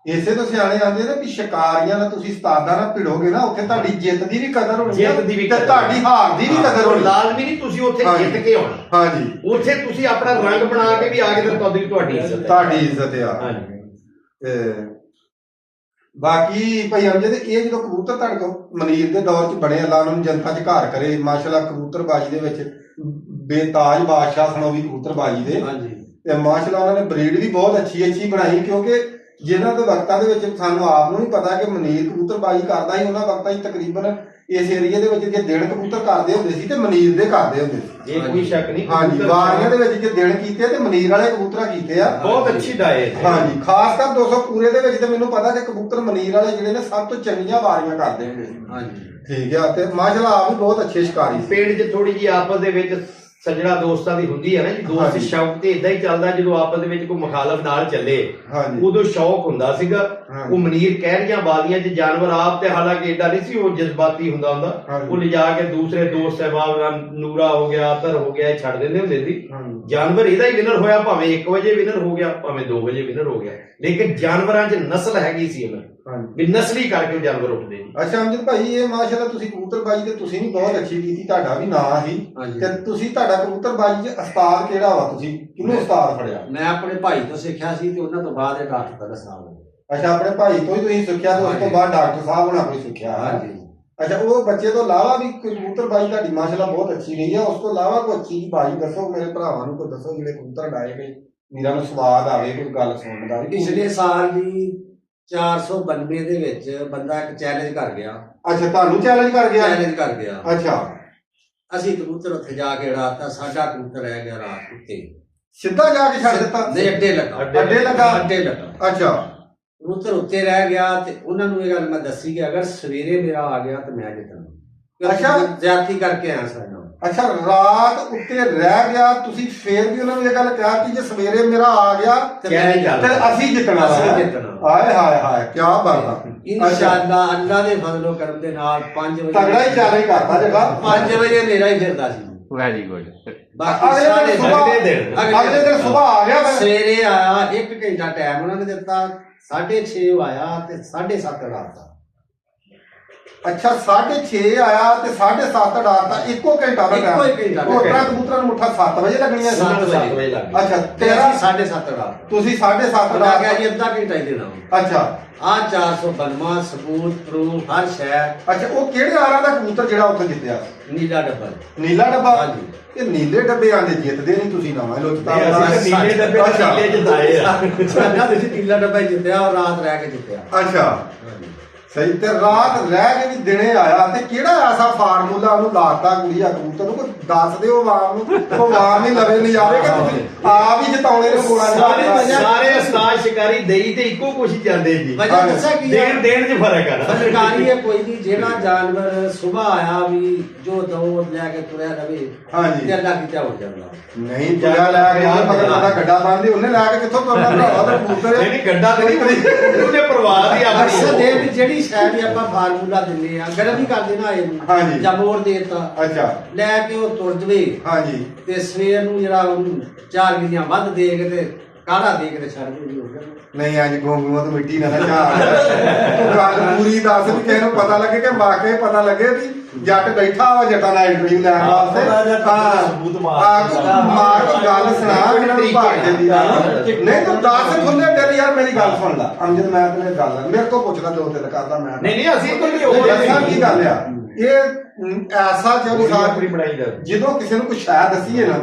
ਇਸੇ ਤੋਂ ਸਿਆਣੇ ਆਂਦੇ ਨੇ ਵੀ ਸ਼ਿਕਾਰੀਆਂ ਨਾਲ ਤੁਸੀਂ ਉਸਤਾਦਾਂ ਨਾਲ ਭਿੜੋਗੇ ਨਾ, ਉੱਥੇ ਤੁਹਾਡੀ ਜਿੱਤ ਦੀ ਵੀ ਕਦਰ ਹੋਣੀ ਜਿੱਤ ਦੀ ਵੀ ਤੇ ਕਦਰ। ਤੁਹਾਡੀ ਹਾਰ ਦੀ ਵੀ ਕਦਰ ਹੋਣੀ। ਲਾਜ਼ਮੀ ਨਹੀਂ ਤੁਸੀਂ ਉੱਥੇ ਹਾਂਜੀ। ਜਿੱਤ ਕੇ ਆਉਣਾ, ਹਾਂਜੀ ਉੱਥੇ ਤੁਸੀਂ ਆਪਣਾ ਰੰਗ ਬਣਾ ਕੇ ਵੀ ਆ ਕੇ ਤੇ ਤੁਹਾਡੀ ਇੱਜ਼ਤ ਹੈ। ਤੁਹਾਡੀ ਇੱਜ਼ਤ ਆ। ਹਾਂਜੀ ਤੇ ਬਾਕੀ ਭਾਈ ਅਮਜਦ ਇਹ ਜਦੋਂ ਕਬੂਤਰ ਤੁਹਾਡੇ ਕੋਲ ਮਨੀਰ ਦੇ ਦੌਰ 'ਚ ਬਣੇ, ਅੱਲਾ ਉਹਨਾਂ ਨੂੰ ਜਨਤਾ 'ਚ ਘਰ ਕਰੇ ਮਾਸ਼ਾਅੱਲਾ। ਕਬੂਤਰਬਾਜੀ ਦੇ ਵਿੱਚ ਬੇਤਾਜ ਬਾਦਸ਼ਾਹ ਸਨ ਉਹ ਵੀ ਕਬੂਤਰਬਾਜੀ ਦੇ, ਹਾਂਜੀ ਤੇ ਮਾਸ਼ਾਅੱਲਾ ਉਹਨਾਂ ਨੇ ਬਰੀਡ ਵੀ ਬਹੁਤ ਅੱਛੀ ਬਣਾਈ। ਕਿਉਂਕਿ ਜਿਨ੍ਹਾਂ ਦੇ ਵਕਤਾਂ ਦੇ ਵਿੱਚ ਸਾਨੂੰ ਆਪ ਨੂੰ ਵੀ ਪਤਾ ਕਿ ਮਨੀਰ ਕਬੂਤਰਬਾਜੀ ਕਰਦਾ ਸੀ, ਉਹਨਾਂ ਵਕਤਾਂ 'ਚ ਤਕਰੀਬਨ ਇਸ ਏਰੀਏ ਦੇ ਵਿੱਚ ਜੇ ਦਿਨ ਕਬੂਤਰ ਕਰਦੇ ਹੁੰਦੇ ਸੀ ਤੇ ਮਨੀਰ ਦੇ ਕਰਦੇ ਹੁੰਦੇ ਸੀ। ਇਹ ਕੋਈ ਸ਼ੱਕ ਨਹੀਂ। ਹਾਂਜੀ ਵਾਰੀਆਂ ਦੇ ਵਿੱਚ ਜੇ ਦਿਨ ਕੀਤੇ ਤੇ ਮਨੀਰ ਵਾਲੇ ਕਬੂਤਰਾਂ ਕੀਤੇ ਆ। ਬਹੁਤ ਅੱਛੀ ਡਾਇਟ ਹੈ। ਹਾਂਜੀ ਖਾਸ ਕਰ 200 ਪੂਰੇ ਦੇ ਵਿੱਚ ਤੇ ਮੈਨੂੰ ਪਤਾ ਕਿ ਕਬੂਤਰ ਮਨੀਰ ਵਾਲੇ ਜਿਹੜੇ ਨੇ ਸਭ ਤੋਂ ਚੰਗੀਆਂ ਵਾਰੀਆਂ ਕਰਦੇ ਹੁੰਦੇ ਸੀ। ਹਾਂਜੀ ਠੀਕ ਆ ਤੇ ਮਾਸ਼ਾਅੱਲਾ ਆਪ ਵੀ ਬਹੁਤ ਅੱਛੇ ਸ਼ਿਕਾਰੀ ਸੀ। ਪਿੰਡ 'ਚ ਥੋੜੀ ਜੀ ਆਪਸ ਦੇ ਵਿੱਚ ਸੱਜਣਾ ਦੋਸਤਾਂ ਦੀ ਹੁੰਦੀ ਹੈ ਨਾ ਜੀ, ਦੋਸਤ ਹਾਂਜੀ। ਸ਼ੌਕ ਤੇ ਇਦਾਂ ਹੀ ਚੱਲਦਾ। ਜਦੋਂ ਆਪਸ ਦੇ ਵਿੱਚ ਕੋਈ ਮੁਖਾਲਫ ਨਾਲ ਚੱਲੇ ਹਾਂਜੀ ਉਦੋਂ ਸ਼ੌਕ ਹੁੰਦਾ ਸੀਗਾ। ਹਾਂਜੀ। ਉਹ ਮਨੀਰ ਕਹਿਰੀਆਂ ਬਾਦੀਆਂ 'ਚ ਜਾਨਵਰ ਆਪ ਤੇ ਹਾਲਾਂਕਿ ਏਡਾ ਨਹੀਂ ਸੀ ਉਹ ਜਜ਼ਬਾਤੀ ਹੁੰਦਾ ਹਾਂਜੀ। ਉਹ ਲਿਜਾ ਕੇ ਦੂਸਰੇ ਦੋਸਤ ਸਹਿਬਾਬ ਨਾਲ ਨੂਰਾ ਹੋ ਗਿਆ, ਅਤਰ ਹੋ ਗਿਆ, ਇਹ ਛੱਡ ਦਿੰਦੇ ਹੁੰਦੇ ਸੀ। ਹਾਂਜੀ ਜਾਨਵਰ ਇਹਦਾ ਹੀ ਵਿਨਰ ਹੋਇਆ, ਭਾਵੇਂ 1 ਵਜੇ ਵਿਨਰ ਹੋ ਗਿਆ, ਭਾਵੇਂ 2 ਵਜੇ ਵਿਨਰ ਹੋ ਗਿਆ, ਲੇਕਿਨ ਜਾਨਵਰਾਂ 'ਚ ਨਸਲ ਹੈਗੀ ਸੀ ਉਹਨਾਂ ਹਾਂਜੀ। ਵੀ ਨਸਲੀ ਕਰਕੇ ਉਹ ਜਾਨਵਰ ਉੱਠਦੇ ਜੀ। ਅੱਛਾ ਅਮਜਦ ਭਾਈ ਇਹ ਮਾਸ਼ਾਅੱਲਾ ਤੁਸੀਂ ਕਬੂਤਰਬਾਜੀ ਤੇ ਤੁਸੀਂ ਵੀ ਬਹੁਤ ਅੱਛੀ ਕੀਤੀ, ਤੁਹਾਡਾ ਵੀ ਨਾਂ ਸੀ। ਹਾਂਜੀ ਤੇ ਤੁਸੀਂ ਤੁਹਾਡਾ ਕਬੂਤਰਬਾਜੀ 'ਚ ਉਸਤਾਦ ਕਿਹੜਾ ਵਾ? ਤੁਸੀਂ ਕਿਹਨੂੰ ਉਸਤਾਦ ਫੜਿਆ? ਮੈਂ ਆਪਣੇ ਭਾਈ ਤੋਂ ਸਿੱਖਿਆ ਸੀ ਤੇ ਉਹਨਾਂ ਤੋਂ ਬਾਅਦ ਇਹ ਡਾਕਟਰ ਦਾ ਸਾਹਿਬ ਨੇ। ਅੱਛਾ ਆਪਣੇ ਭਾਈ ਤੋਂ ਹੀ ਤੁਸੀਂ ਸਿੱਖਿਆ ਤੇ ਉਸ ਤੋਂ ਹਾਂਜੀ। ਬਾਅਦ ਡਾਕਟਰ ਸਾਹਿਬ ਹੋਣਾ ਕੋਈ ਸਿੱਖਿਆ? ਹਾਂਜੀ ਅੱਛਾ ਉਹ ਬੱਚੇ ਤੋਂ ਇਲਾਵਾ ਵੀ ਕੋਈ ਕਬੂਤਰਬਾਜੀ ਤੁਹਾਡੀ ਮਾਸ਼ਾਅੱਲਾ ਬਹੁਤ ਅੱਛੀ ਰਹੀ ਆ। ਉਸ ਤੋਂ ਇਲਾਵਾ ਕੋਈ ਅੱਛੀ ਬਾਜੀ ਦੱਸੋ ਮੇਰੇ ਭਰਾਵਾਂ ਨੂੰ, ਕੋਈ ਦੱਸੋ ਜਿਹੜੇ ਕਬੂਤਰ ਡਾਏ ਨੇ ਮੇਰਾ ਨੂੰ ਸਵਾਦ ਆਵੇ ਕੋਈ ਗੱਲ ਸੁਣਨ ਦਾ ਵੀ। ਪਿਛਲੇ ਸਾਲ ਦੀ 492 ਦੇ ਵਿੱਚ ਬੰਦਾ ਇੱਕ ਚੈਲੰਜ ਕਰ ਗਿਆ। ਅੱਛਾ ਤੁਹਾਨੂੰ ਚੈਲੰਜ ਕਰ ਗਿਆ? ਚੈਲੰਜ ਕਰ ਗਿਆ। ਅੱਛਾ ਅਸੀਂ ਕਬੂਤਰ ਉੱਥੇ ਜਾ ਕੇ ਉਡਾਤਾ, ਸਾਡਾ ਕਬੂਤਰ ਰਹਿ ਗਿਆ ਰਾਤ ਉੱਤੇ। ਸਿੱਧਾ ਜਾ ਕੇ ਛੱਡ ਦਿੱਤਾ? ਨਹੀਂ ਅੱਡੇ ਲੱਗਾ। ਅੱਡੇ ਲੱਗਾ? ਅੱਡੇ ਲੱਗਾ। ਅੱਛਾ ਕਬੂਤਰ ਉੱਤੇ ਰਹਿ ਗਿਆ ਤੇ ਉਹਨਾਂ ਨੂੰ ਇਹ ਗੱਲ ਮੈਂ ਦੱਸੀ ਕਿ ਅਗਰ ਸਵੇਰੇ ਮੇਰਾ ਆ ਗਿਆ ਤਾਂ ਮੈਂ ਜਿੱਤਣਾ। ਅੱਛਾ। ਜ਼ਿਆਦਤੀ ਕਰਕੇ ਆਇਆ ਸਾਡੇ ਨਾਲ। ਅੱਛਾ ਰਾਤ ਉੱਤੇ ਰਹਿ ਗਿਆ, ਤੁਸੀਂ ਫੇਰ ਵੀ ਉਹਨਾਂ ਨੂੰ ਇਹ ਗੱਲ ਕਿਹਾ ਕਿ ਜੇ ਸਵੇਰੇ ਮੇਰਾ ਆ ਗਿਆ ਤੇ ਚੈਲੰਜ ਕਰ ਤੇ ਅਸੀਂ ਜਿੱਤਣਾ ਵਾ। ਅਸੀਂ ਜਿੱਤਣਾ। ਹਾਏ ਹਾਏ ਹਾਏ ਕੀ ਬਾਤ ਆ। ਇਨਸ਼ਾਅੱਲਾ ਅੱਲਾ ਦੇ ਫਜ਼ਲੋ ਕਰਮ ਦੇ ਨਾਲ 5 ਵਜੇ ਤਗੜਾ ਹੀ ਚੈਲੰਜ ਕਰਤਾ ਜਿਹੜਾ 5 ਵਜੇ ਮੇਰਾ ਹੀ ਫਿਰਦਾ ਸੀ। Very good. ਬਾਕੀ ਅਗਲੇ ਸਾਰੇ ਦਿਨ ਸੁਬਾਹ- ਅਗਲੇ ਦਿਨ ਸਵੇਰ ਆ ਗਿਆ ਮੈਂ। ਸਵੇਰੇ ਆਇਆ 1 ਘੰਟਾ ਟਾਈਮ ਉਹਨਾਂ ਨੇ ਦਿੱਤਾ, 6:30 ਆਇਆ ਤੇ 7:30 ਰਾਤ ਦਾ। ਅੱਛਾ 6:30 ਆਇਆ ਤੇ 7:30 ਰਾਤ ਇੱਕੋ ਘੰਟਾ ਦਾ ਇੱਕੋ ਹੀ ਟਾਈਮ। ਘੰਟਾ। ਉਹ ਤਰਾ ਕਬੂਤਰਾਂ ਨੂੰ ਮੁੱਠਾ 7 ਵਜੇ ਲੱਗਣੀਆਂ ਸੀ। 7 ਵਜੇ ਲੱਗ ਅੱਛਾ ਤੇ ਤੇਰਾ ਅਸੀਂ 7:30 ਰਾਤ ਤੁਸੀਂ 7:30 ਲਾ ਗਿਆ ਰਾਤ। ਜੀ, ਅੱਧਾ ਘੰਟਾ ਹੀ ਦੇਣਾ। ਅੱਛਾ ਆ 492 ਸਬੂਤ ਪ੍ਰੂਫ ਹਰ ਸ਼ੈ। ਅੱਛਾ ਉਹ ਕਿਹੜੇ ਆਰਾਂ ਦਾ ਕਬੂਤਰ ਜਿਹੜਾ ਉੱਥੇ ਜਿੱਤਿਆ? ਨੀਲਾ ਡੱਬਾ। ਨੀਲਾ ਡੱਬਾ? ਹਾਂਜੀ। ਇਹ ਨੀਲੇ ਡੱਬੇ ਆਂਦੇ ਜਿੱਤਦੇ ਨਹੀਂ, ਤੁਸੀਂ ਨਵਾਂ ਲੋਚਤਾ। ਅਸੀਂ ਤਾਂ ਨੀਲੇ ਡੱਬੇ ਅੱਛਾ। ਨੀਲੇ ਜਿਤਾਏ ਆ। ਸਾਡਾ ਤੁਸੀਂ ਨੀਲਾ ਡੱਬਾ ਹੀ ਜਿੱਤਿਆ ਔਰ ਰਾਤ ਰਹਿ ਕੇ ਜਿੱਤਿਆ। ਅੱਛਾ ਸਹੀ। ਤੇ ਰਾਤ ਰਹਿ ਕੇ ਵੀ ਦਿਨੇ ਆਇਆ ਤੇ ਕਿਹੜਾ ਐਸਾ ਫਾਰਮੂਲਾ ਉਹਨੂੰ ਲਾਤਾ ਕੁੜੀਆ ਕਬੂਤਰ ਨੂੰ? ਕੋਈ ਦੱਸ ਦਿਓ ਵਾਰ ਨੂੰ, ਉਹ ਵਾਰ ਨਹੀਂ ਲਵੇ ਨਹੀਂ ਆਵੇ ਕਿ ਤੁਸੀਂ ਆਪ ਹੀ ਜਿਤਾਉਣੇ ਨੂੰ ਗੋਲਾ ਨਹੀਂ ਸਾਰੇ ਉਸਤਾਦ ਸ਼ਿਕਾਰੀ ਦੇਈ ਤੇ ਇੱਕੋ ਕੁਛ ਹੀ ਜਾਂਦੇ ਜੀ। ਵਜ੍ਹਾ ਦੱਸਿਆ ਕੀ ਹੈ? ਦੇਣ 'ਚ ਫਰਕ ਆ ਨਾ। ਸਰਕਾਰੀ ਹੈ ਕੋਈ ਨਹੀਂ, ਜਿਹੜਾ ਜਾਨਵਰ ਸਵੇਰ ਆਇਆ ਵੀ ਜੋ ਦੌੜ ਲੈ ਕੇ ਤੁਰਿਆ ਰਵੇ ਹਾਂਜੀ। ਤੇ ਅੱਲਾ ਕਿਤੇ ਹੋ ਜਾਂਦਾ। ਨਹੀਂ ਤੁਰਿਆ ਲੈ ਕੇ ਉਹਨੇ ਮਗਰ ਉਹਦਾ ਗੱਡਾ ਬੰਨ੍ਹਦੇ ਉਹਨੇ ਲੈ ਕੇ ਕਿੱਥੋਂ ਤੁਰਨਾ ਭਰਾਵਾ? ਤਾਂ ਕਬੂਤਰ ਨਹੀਂ ਗੱਡਾ ਤੇ ਨਹੀਂ ਉਹਦੇ ਪਰਿਵਾਰ ਦੀ ਆਪਣੀ ਮਕਸਦ ਇਹ ਵੀ ਜਿਹੜੀ ਸ਼ਾਇਦ ਆਪਾਂ ਫਾਰਮੂਲਾ ਦਿੰਦੇ ਆ ਗਰਮ ਹੀ ਕਰ ਦੇਣਾ ਇਹਨੂੰ ਹਾਂਜੀ। ਜਾਂ ਮੋੜ ਦੇਤਾ ਅੱਛਾ ਲੈ ਕੇ ਉਹ ਤੁਰ ਜਵੇ ਹਾਂਜੀ ਤੇ ਸਵੇਰ ਨੂੰ ਜਿਹੜਾ ਉਹਨੂੰ 4 ਗਿਰੀਆਂ ਵੱਧ ਦੇ ਕੇ ਤੇ ਕਾੜਾ ਦੇ ਕੇ ਤੇ ਛੱਡ ਦੇ ਹੋ ਗਿਆ ਨਹੀਂ ਅੱਜ ਗੋਂਗੂਆਂ ਤੋਂ ਮਿੱਟੀ ਨਾ ਝਾੜ ਤੂੰ ਗੱਲ ਪੂਰੀ ਦੱਸ ਵੀ ਕਿਸੇ ਨੂੰ ਪਤਾ ਲੱਗੇ ਕਿ ਵਾਕਈ ਪਤਾ ਲੱਗੇ ਵੀ ਜੱਟ ਬੈਠਾ ਵਾ ਜੱਟਾਂ ਨਾਲ ਇੰਟਰਵਿਊ ਲੈਣ ਵਾਸਤੇ ਸਬੂਤ ਮਾਰ ਕੋਈ ਗੱਲ ਸੁਣਾ ਇਹਨਾਂ ਨੂੰ ਭਾਗੇ ਦੀ ਨਹੀਂ ਤੂੰ ਦੱਸ ਖੁੱਲੇ ਦਿਲ ਯਾਰ ਮੇਰੀ ਗੱਲ ਸੁਣ ਲੈ ਅਮਜਦ ਮੈਂ ਤੇਰੇ ਗੱਲ ਮੇਰੇ ਤੋਂ ਪੁੱਛਦਾ ਜੋ ਦਿਲ ਕਰਦਾ ਮੈਂ ਨਹੀਂ ਅਸੀਂ ਕੋਈ ਨਹੀਂ ਉਹ ਦੱਸਾਂ ਕੀ ਗੱਲ ਆ ਇਹ ਐਸਾ ਜਦੋਂ ਆਪਣੀ ਬਣਾਈ ਦਾ ਜਦੋਂ ਕਿਸੇ ਨੂੰ ਕੋਈ ਸ਼ਾਇਦ ਦਸੀਏ ਨਾ